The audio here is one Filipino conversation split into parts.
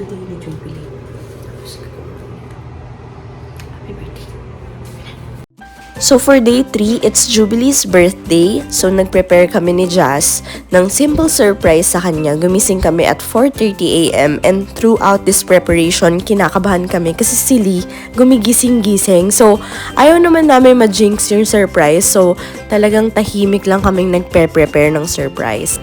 birthday ni Jubilee. Happy birthday. So for day 3, it's Jubilee's birthday. So nag-prepare kami ni Jazz ng simple surprise sa kanya. Gumising kami at 4:30 AM and throughout this preparation, kinakabahan kami kasi si Lee gumigising-gising. So ayaw naman namin ma-jinx yung surprise. So talagang tahimik lang kaming nagpe-prepare ng surprise.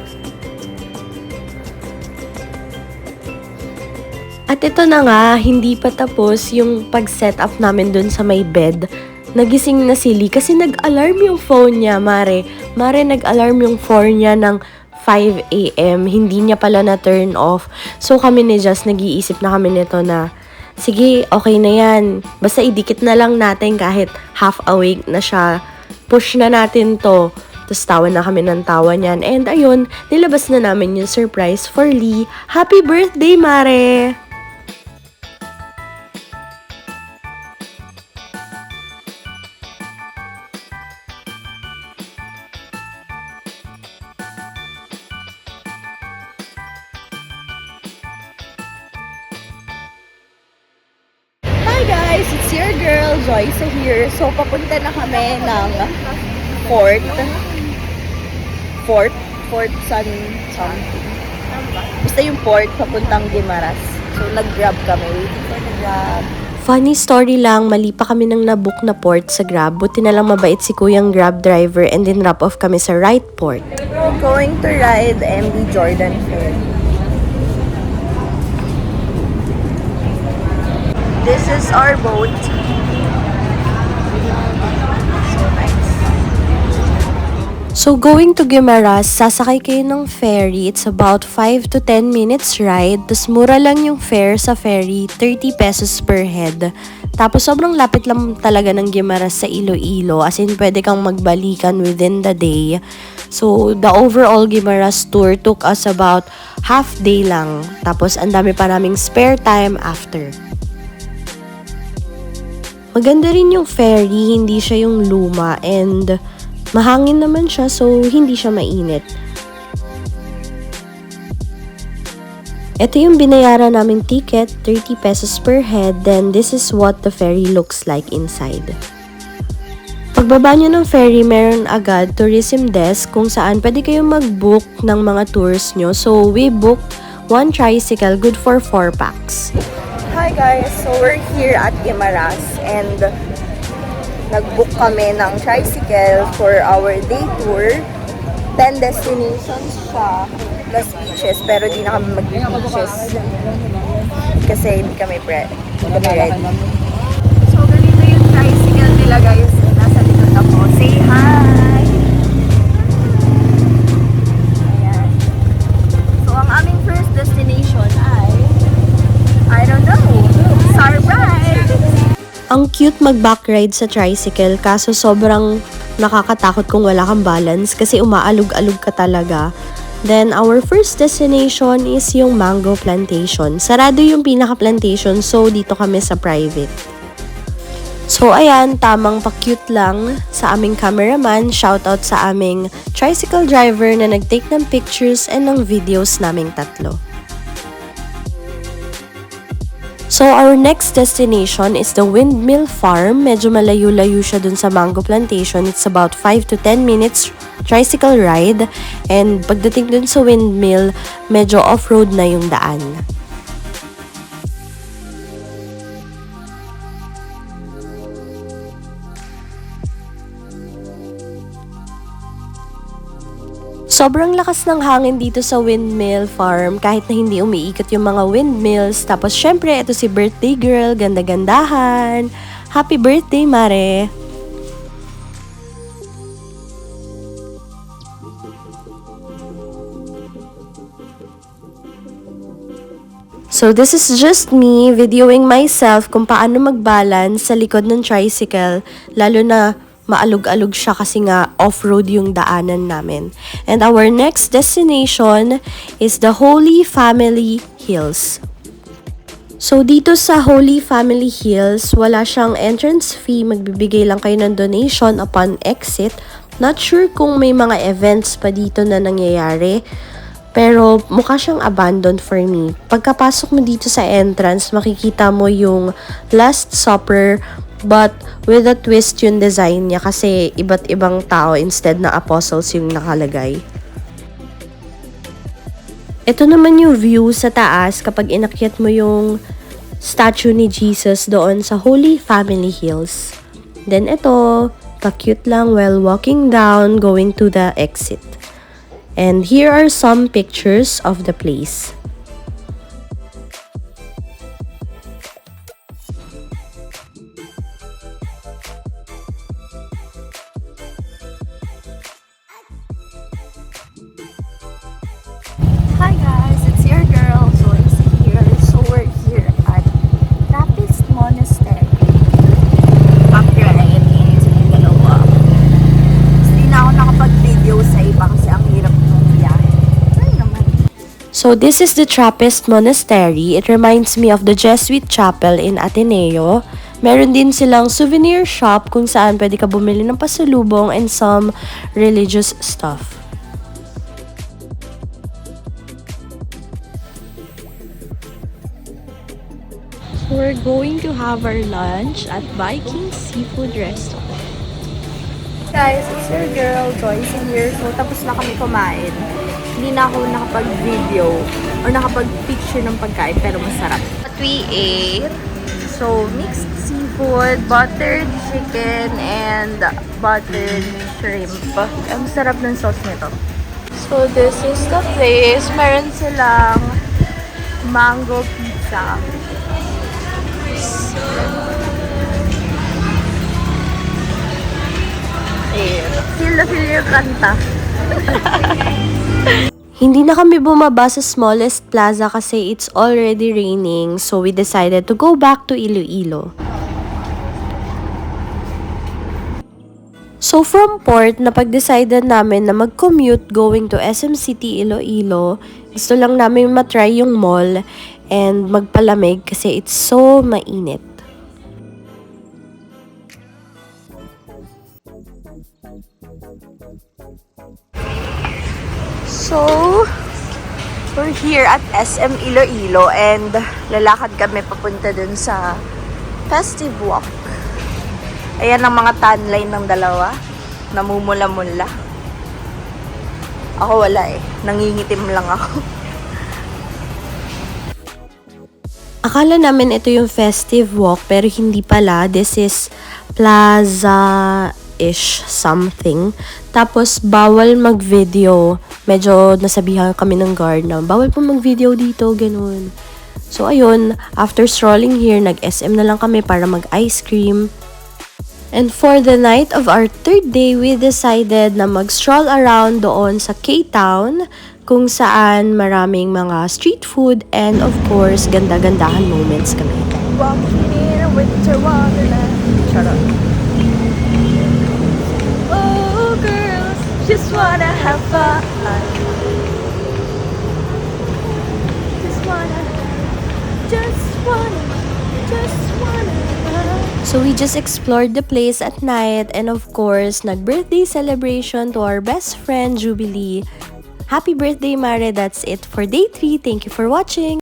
At ito na nga, hindi pa tapos yung pag-set up namin dun sa may bed. Nagising na si Lee kasi nag-alarm yung phone niya, Mare. Mare, nag-alarm yung phone niya ng 5 AM. Hindi niya pala na turn off. So kami ni Jazz, nag-iisip na kami nito na, sige, okay na yan. Basta idikit na lang natin kahit half awake na siya. Push na natin to. Tapos tawa na kami ng tawa niyan. And ayun, nilabas na namin yung surprise for Lee. Happy birthday, Mare! Hi guys! It's your girl, Joyce here. So, papunta na kami ng Fort something. Basta yung port, papuntang Guimaras. So, nag-grab kami. Waiting for the grab. Funny story lang, mali pa kami ng nabook na port sa Grab. Buti na lang mabait si Kuyang Grab driver and then wrap off kami sa right port. We're going to ride MV Jordan Ferry. This is our boat. So nice. So going to Guimaras, sasakay kayo ng ferry. It's about 5 to 10 minutes ride. Tapos mura lang yung fare sa ferry, 30 pesos per head. Tapos sobrang lapit lang talaga ng Guimaras sa Iloilo. As in, pwede kang magbalikan within the day. So the overall Guimaras tour took us about half day lang. Tapos ang dami pa naming spare time after. Maganda rin yung ferry, hindi siya yung luma and mahangin naman siya so hindi siya mainit. Ito yung binayaran naming ticket, 30 pesos per head, then this is what the ferry looks like inside. Pagbaba nyo ng ferry, meron agad tourism desk kung saan pwede kayong mag-book ng mga tours nyo. So we booked one tricycle, good for 4 packs. Hi guys! So we're here at Guimaras and nag-book kami ng tricycle for our day tour. 10 destinations siya plus beaches pero di na kami mag-beaches kasi hindi kami ready. So ganito yung tricycle nila guys. Nasa likod ako. Say hi! Ayan. So ang aming first destination ay I don't know. Surprise! Ang cute mag-backride sa tricycle kaso sobrang nakakatakot kung wala kang balance kasi umaalog-alog ka talaga. Then, our first destination is yung mango plantation. Sarado yung pinaka-plantation so dito kami sa private. So, ayan, tamang pa-cute lang sa aming cameraman. Shoutout sa aming tricycle driver na nag-take ng pictures and ng videos naming tatlo. So, our next destination is the Windmill Farm. Medyo malayo-layo siya dun sa mango plantation. It's about 5 to 10 minutes tricycle ride. And pagdating dun sa windmill, medyo off-road na yung daan. Sobrang lakas ng hangin dito sa Windmill Farm kahit na hindi umiikot yung mga windmills. Tapos syempre, ito si birthday girl, ganda-gandahan. Happy birthday, Mare! So this is just me videoing myself kung paano mag-balance sa likod ng tricycle, lalo na maalog-alog siya kasi nga off-road yung daanan namin. And our next destination is the Holy Family Hills. So dito sa Holy Family Hills, wala siyang entrance fee, magbibigay lang kayo ng donation upon exit. Not sure kung may mga events pa dito na nangyayari. Pero mukha siyang abandoned for me. Pagkapasok mo dito sa entrance, makikita mo yung Last Supper but with a twist yung design niya kasi iba't ibang tao instead na apostles yung nakalagay. Ito naman yung view sa taas kapag inakyat mo yung statue ni Jesus doon sa Holy Family Hills. Then ito, pa-cute lang while walking down going to the exit. And here are some pictures of the place. Hi guys, it's your girl Joyce here. So we're here at Trappist Monastery. Copyright sa yung dalawa. Hindi na ako nakapag-video sa iba kasi ang hirap ng biyahe. Ano naman? So this is the Trappist Monastery. It reminds me of the Jesuit Chapel in Ateneo. Meron din silang souvenir shop kung saan pwede ka bumili ng pasalubong and some religious stuff. So we're going to have our lunch at Viking Seafood Restaurant. Guys, it's your girl Joyce here. So tapos na kami kumain. Hindi na ako nakapag-video or nakapag-picture ng pagkain pero masarap. What we ate, so mixed seafood, buttered chicken, and buttered shrimp. Ang sarap ng sauce nito. So this is the place. Meron silang mango pizza. Feel na feel yung kanta. Hindi na kami bumaba sa smallest plaza kasi it's already raining, so we decided to go back to Iloilo. So from Port, napag-decided namin na mag-commute going to SM City Iloilo. Gusto lang namin matry yung mall and magpalamig kasi it's so mainit. So, we're here at SM Iloilo and lalakad kami papunta dun sa Festive Walk. Ayan ang mga tanline ng dalawa. Namumula-mula. Ako wala eh. Nangingitim lang ako. Akala namin ito yung Festive Walk pero hindi pala. This is Plaza-ish something. Tapos bawal mag-video. Medyo nasabihan kami ng guard na bawal po mag-video dito, ganun. So ayun, after strolling here, nag-SM na lang kami para mag-ice cream. And for the night of our third day, we decided na mag-stroll around doon sa K-Town kung saan maraming mga street food and of course, ganda-gandahan moments kami. Walking in a winter wonderland. Charot. Oh, girls, just wanna have fun. Just wanna. So we just explored the place at night and of course, nag-birthday celebration to our best friend, Jubilee. Happy birthday, Mare! That's it for day 3. Thank you for watching!